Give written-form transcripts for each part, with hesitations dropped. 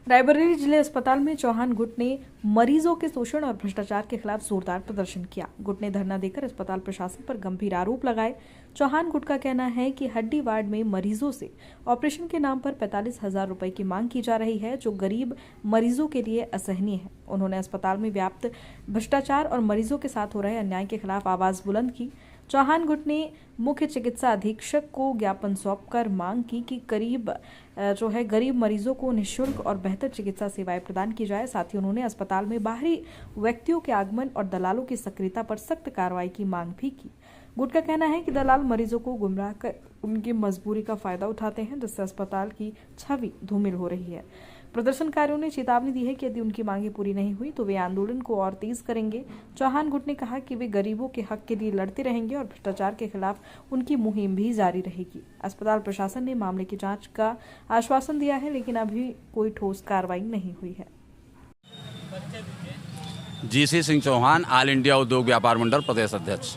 रायबरेली जिले अस्पताल में चौहान गुट ने मरीजों के शोषण और भ्रष्टाचार के खिलाफ जोरदार प्रदर्शन किया। गुट ने धरना देकर अस्पताल प्रशासन पर गंभीर आरोप लगाए। चौहान गुट का कहना है कि हड्डी वार्ड में मरीजों से ऑपरेशन के नाम पर 45,000 रुपए की मांग की जा रही है, जो गरीब मरीजों के लिए असहनीय है। उन्होंने अस्पताल में व्याप्त भ्रष्टाचार और मरीजों के साथ हो रहे अन्याय के खिलाफ आवाज बुलंद की। चौहान गुट ने मुख्य चिकित्सा अधीक्षक को ज्ञापन सौंपकर मांग की कि गरीब मरीजों को निःशुल्क और बेहतर चिकित्सा सेवाएं प्रदान की जाए। साथ ही उन्होंने अस्पताल में बाहरी व्यक्तियों के आगमन और दलालों की सक्रियता पर सख्त कार्रवाई की मांग भी की। गुट का कहना है कि दलाल मरीजों को गुमराह कर उनकी मजबूरी का फायदा उठाते हैं, जिससे अस्पताल की छवि धूमिल हो रही है। प्रदर्शनकारियों ने चेतावनी दी है कि यदि उनकी मांगें पूरी नहीं हुई तो वे आंदोलन को और तेज करेंगे। चौहान गुट ने कहा कि वे गरीबों के हक के लिए लड़ते रहेंगे और भ्रष्टाचार के खिलाफ उनकी मुहिम भी जारी रहेगी। अस्पताल प्रशासन ने मामले की जांच का आश्वासन दिया है, लेकिन अभी कोई ठोस कार्रवाई नहीं हुई है। GC Singh Chauhan, all India Udyog Vyapar मंडल प्रदेश अध्यक्ष।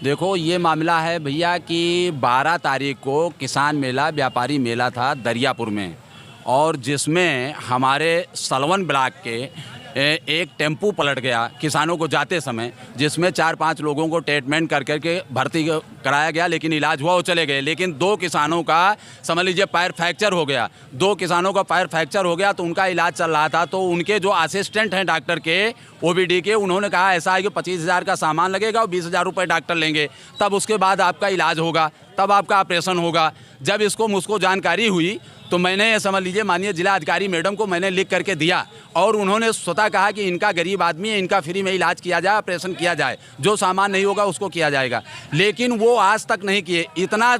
देखो, ये मामला है भैया कि 12 तारीख को किसान मेला, व्यापारी मेला था दरियापुर में, और जिसमें हमारे सलवन ब्लॉक के एक टेम्पू पलट गया किसानों को जाते समय, जिसमें 4-5 लोगों को ट्रीटमेंट कर करके भर्ती कराया गया, लेकिन इलाज हुआ, वो चले गए। लेकिन 2 किसानों का समझ लीजिए पैर फ्रैक्चर हो गया। 2 किसानों का पैर फ्रैक्चर हो गया तो उनका इलाज चल रहा था। तो उनके जो असिस्टेंट हैं डॉक्टर के, ओबीडी के, उन्होंने कहा ऐसा है कि 25,000 का सामान लगेगा और 20,000 रुपये डॉक्टर लेंगे, तब उसके बाद आपका इलाज होगा, तब आपका ऑपरेशन होगा। जब मुझको जानकारी हुई तो मैंने समझ लीजिए माननीय जिला अधिकारी मैडम को मैंने लिख करके दिया, और उन्होंने स्वतः कहा कि इनका गरीब आदमी है, इनका फ्री में इलाज किया जाए, ऑपरेशन किया जाए, जो सामान नहीं होगा उसको किया जाएगा। लेकिन वो आज तक नहीं किए। इतना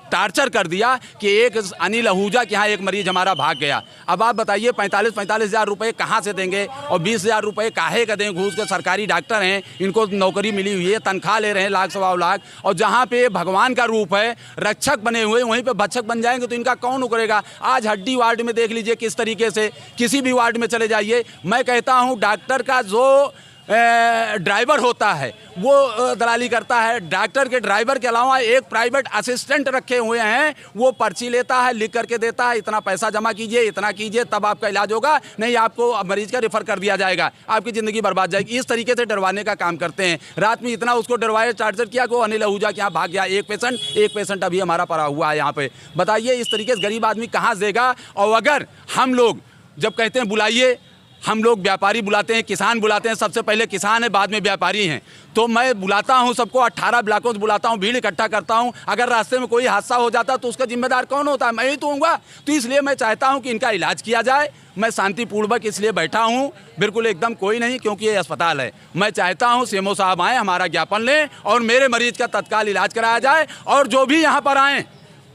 टार्चर कर दिया कि एक अनिल आहूजा के यहाँ एक मरीज हमारा भाग गया। अब आप बताइए 45,000 रुपये कहाँ से देंगे और 20,000 रुपये काहे का दें? घूस के सरकारी डॉक्टर हैं, इनको नौकरी मिली हुई है, तनख्वाह ले रहे हैं लाख सवा लाख, और जहाँ पे भगवान का रूप है, रक्षक बने हुए, वहीं पे भक्षक बन जाएंगे तो इनका कौन उकरेगा? आज हड्डी वार्ड में देख लीजिए किस तरीके से, किसी भी वार्ड में चले जाइए। मैं कहता हूँ डॉक्टर का जो ड्राइवर होता है वो दलाली करता है। डॉक्टर के ड्राइवर के अलावा एक प्राइवेट असिस्टेंट रखे हुए हैं, वो पर्ची लेता है, लिख करके देता है, इतना पैसा जमा कीजिए, इतना कीजिए, तब आपका इलाज होगा, नहीं आपको मरीज का रेफर कर दिया जाएगा, आपकी ज़िंदगी बर्बाद जाएगी। इस तरीके से डरवाने का काम करते हैं। रात में इतना उसको डरवाया, टार्चर किया कि वो अनिल आहूजा के यहाँ भाग गया। एक पेशेंट अभी हमारा पड़ा हुआ है यहाँ पे। बताइए इस तरीके से गरीब आदमी कहाँ देगा? और अगर हम लोग जब कहते हैं बुलाइए, हम लोग व्यापारी बुलाते हैं, किसान बुलाते हैं, सबसे पहले किसान है, बाद में व्यापारी हैं, तो मैं बुलाता हूं सबको, 18 ब्लॉकों से बुलाता हूं, भीड़ इकट्ठा करता हूं। अगर रास्ते में कोई हादसा हो जाता तो उसका जिम्मेदार कौन होता है? मैं ही तो हूँगा। तो इसलिए मैं चाहता हूं कि इनका इलाज किया जाए। मैं शांतिपूर्वक इसलिए बैठा हूं, बिल्कुल एकदम कोई नहीं, क्योंकि ये अस्पताल है। मैं चाहता हूं सीएमओ साहब आएँ, हमारा ज्ञापन लें और मेरे मरीज का तत्काल इलाज कराया जाए। और जो भी यहाँ पर आएँ,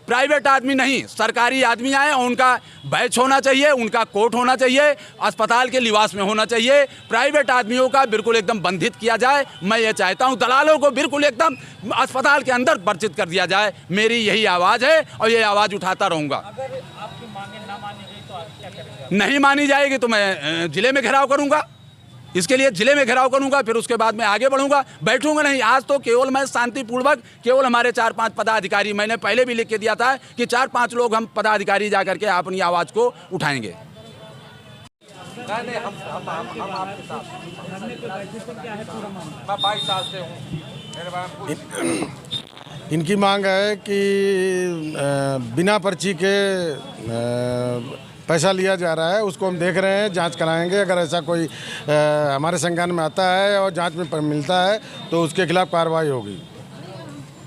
प्राइवेट आदमी नहीं, सरकारी आदमी आए, और उनका बैच होना चाहिए, उनका कोट होना चाहिए, अस्पताल के लिबास में होना चाहिए। प्राइवेट आदमियों का बिल्कुल एकदम बंधित किया जाए। मैं ये चाहता हूं दलालों को बिल्कुल एकदम अस्पताल के अंदर वर्जित कर दिया जाए। मेरी यही आवाज़ है और ये आवाज़ उठाता रहूँगा। अगर आपकी मांगे ना मानी गई तो आप क्या करेंगे? नहीं मानी जाएगी तो मैं जिले में घेराव करूँगा। इसके लिए जिले में घेराव करूंगा, फिर उसके बाद मैं आगे बढ़ूंगा, बैठूंगा नहीं। आज तो केवल मैं शांतिपूर्वक, केवल हमारे 4-5 पदाधिकारी, मैंने पहले भी लिख के दिया था कि 4-5 लोग हम पदाधिकारी जाकर के अपनी आवाज़ को उठाएंगे। नहीं, हम आपके साथ, मैं 22 साल से हूँ। इनकी मांग है कि बिना पर्ची के पैसा लिया जा रहा है, उसको हम देख रहे हैं, जांच कराएंगे। अगर ऐसा कोई हमारे संज्ञान में आता है और जांच में मिलता है तो उसके खिलाफ कार्रवाई होगी।